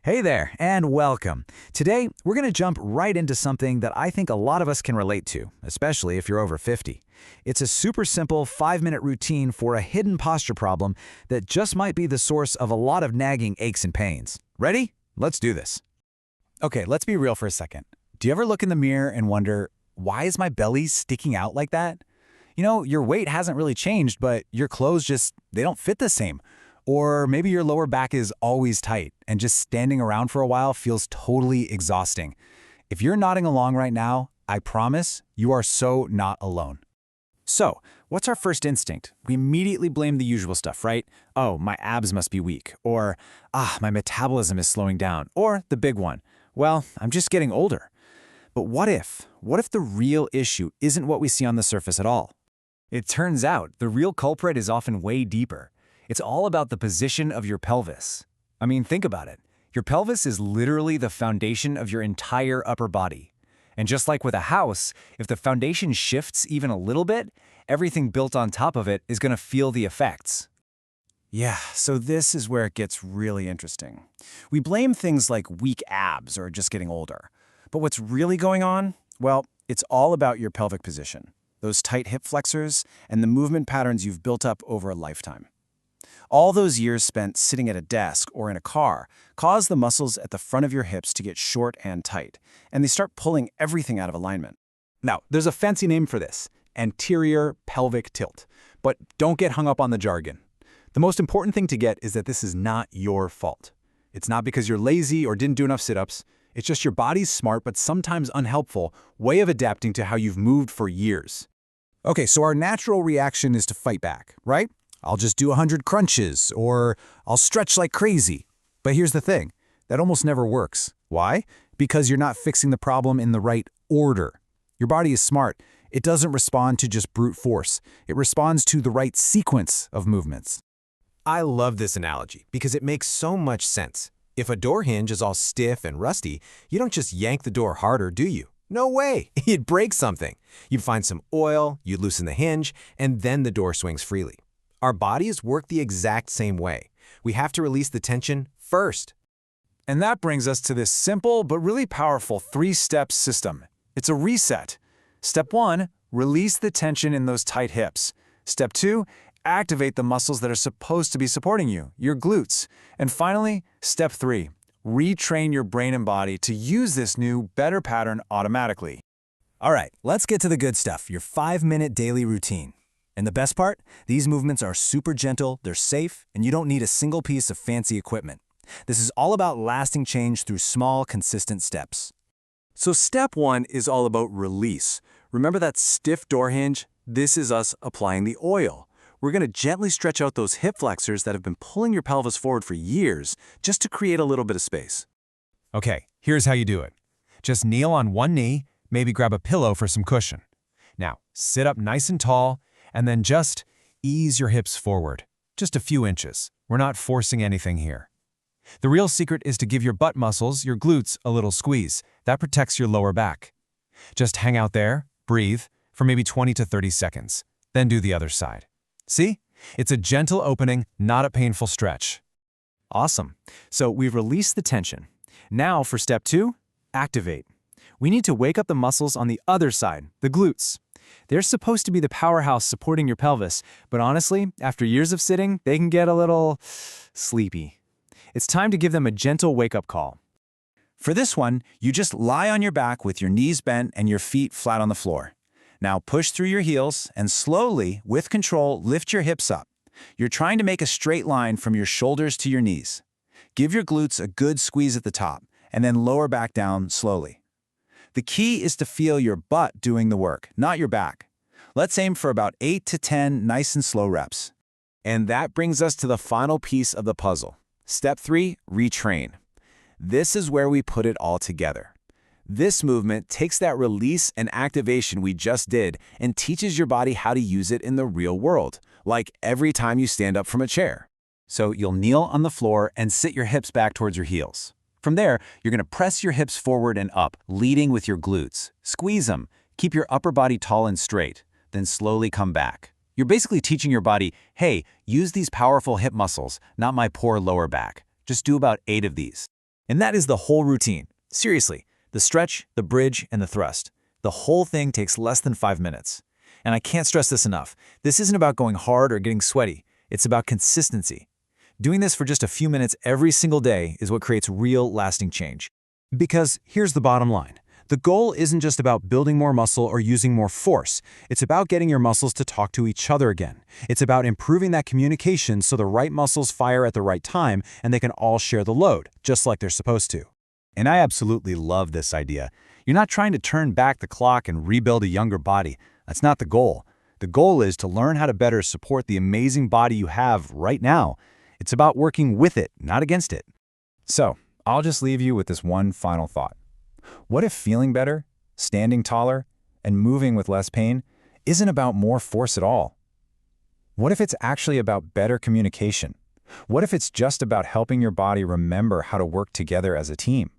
Hey there, and welcome. Today, we're going to jump right into something that I think a lot of us can relate to, especially if you're over 50. It's a super simple 5-minute routine for a hidden posture problem that just might be the source of a lot of nagging aches and pains. Ready? Let's do this. Okay, let's be real for a second. Do you ever look in the mirror and wonder, why is my belly sticking out like that? You know, your weight hasn't really changed, but your clothes they don't fit the same. Or maybe your lower back is always tight and just standing around for a while feels totally exhausting. If you're nodding along right now, I promise you are so not alone. So, what's our first instinct? We immediately blame the usual stuff, right? Oh, my abs must be weak. Or, my metabolism is slowing down. Or the big one, well, I'm just getting older. But what if the real issue isn't what we see on the surface at all? It turns out the real culprit is often way deeper. It's all about the position of your pelvis. I mean, think about it. Your pelvis is literally the foundation of your entire upper body. And just like with a house, if the foundation shifts even a little bit, everything built on top of it is going to feel the effects. Yeah, so this is where it gets really interesting. We blame things like weak abs or just getting older. But what's really going on? Well, it's all about your pelvic position, those tight hip flexors, and the movement patterns you've built up over a lifetime. All those years spent sitting at a desk or in a car cause the muscles at the front of your hips to get short and tight, and they start pulling everything out of alignment. Now, there's a fancy name for this, anterior pelvic tilt, but don't get hung up on the jargon. The most important thing to get is that this is not your fault. It's not because you're lazy or didn't do enough sit-ups. It's just your body's smart but sometimes unhelpful way of adapting to how you've moved for years. Okay, so our natural reaction is to fight back, right? I'll just do 100 crunches, or I'll stretch like crazy. But here's the thing, that almost never works. Why? Because you're not fixing the problem in the right order. Your body is smart. It doesn't respond to just brute force. It responds to the right sequence of movements. I love this analogy because it makes so much sense. If a door hinge is all stiff and rusty, you don't just yank the door harder, do you? No way! You'd break something. You'd find some oil, you'd loosen the hinge, and then the door swings freely. Our bodies work the exact same way. We have to release the tension first. And that brings us to this simple but really powerful 3-step system. It's a reset. Step 1, release the tension in those tight hips. Step 2, activate the muscles that are supposed to be supporting you, your glutes. And finally, step 3, retrain your brain and body to use this new, better pattern automatically. All right, let's get to the good stuff, your 5-minute daily routine. And the best part? These movements are super gentle, they're safe, and you don't need a single piece of fancy equipment. This is all about lasting change through small, consistent steps. So step 1 is all about release. Remember that stiff door hinge? This is us applying the oil. We're going to gently stretch out those hip flexors that have been pulling your pelvis forward for years, just to create a little bit of space. Okay, here's how you do it. Just kneel on one knee, maybe grab a pillow for some cushion. Now, sit up nice and tall, and then just ease your hips forward, just a few inches. We're not forcing anything here. The real secret is to give your butt muscles, your glutes, a little squeeze. That protects your lower back. Just hang out there, breathe, for maybe 20 to 30 seconds. Then do the other side. See? It's a gentle opening, not a painful stretch. Awesome. So we've released the tension. Now for step 2, activate. We need to wake up the muscles on the other side, the glutes. They're supposed to be the powerhouse supporting your pelvis, but honestly, after years of sitting, they can get a little sleepy. It's time to give them a gentle wake-up call. For this one, you just lie on your back with your knees bent and your feet flat on the floor. Now push through your heels and slowly, with control, lift your hips up. You're trying to make a straight line from your shoulders to your knees. Give your glutes a good squeeze at the top, and then lower back down slowly. The key is to feel your butt doing the work, not your back. Let's aim for about 8 to 10 nice and slow reps. And that brings us to the final piece of the puzzle. Step 3, retrain. This is where we put it all together. This movement takes that release and activation we just did and teaches your body how to use it in the real world, like every time you stand up from a chair. So you'll kneel on the floor and sit your hips back towards your heels. From there, you're going to press your hips forward and up, leading with your glutes. Squeeze them. Keep your upper body tall and straight. Then slowly come back. You're basically teaching your body, hey, use these powerful hip muscles, not my poor lower back. Just do about 8 of these. And that is the whole routine. Seriously, the stretch, the bridge, and the thrust. The whole thing takes less than 5 minutes. And I can't stress this enough. This isn't about going hard or getting sweaty. It's about consistency. Doing this for just a few minutes every single day is what creates real, lasting change. Because here's the bottom line. The goal isn't just about building more muscle or using more force. It's about getting your muscles to talk to each other again. It's about improving that communication so the right muscles fire at the right time and they can all share the load, just like they're supposed to. And I absolutely love this idea. You're not trying to turn back the clock and rebuild a younger body. That's not the goal. The goal is to learn how to better support the amazing body you have right now. It's about working with it, not against it. So, I'll just leave you with this one final thought. What if feeling better, standing taller, and moving with less pain isn't about more force at all? What if it's actually about better communication? What if it's just about helping your body remember how to work together as a team?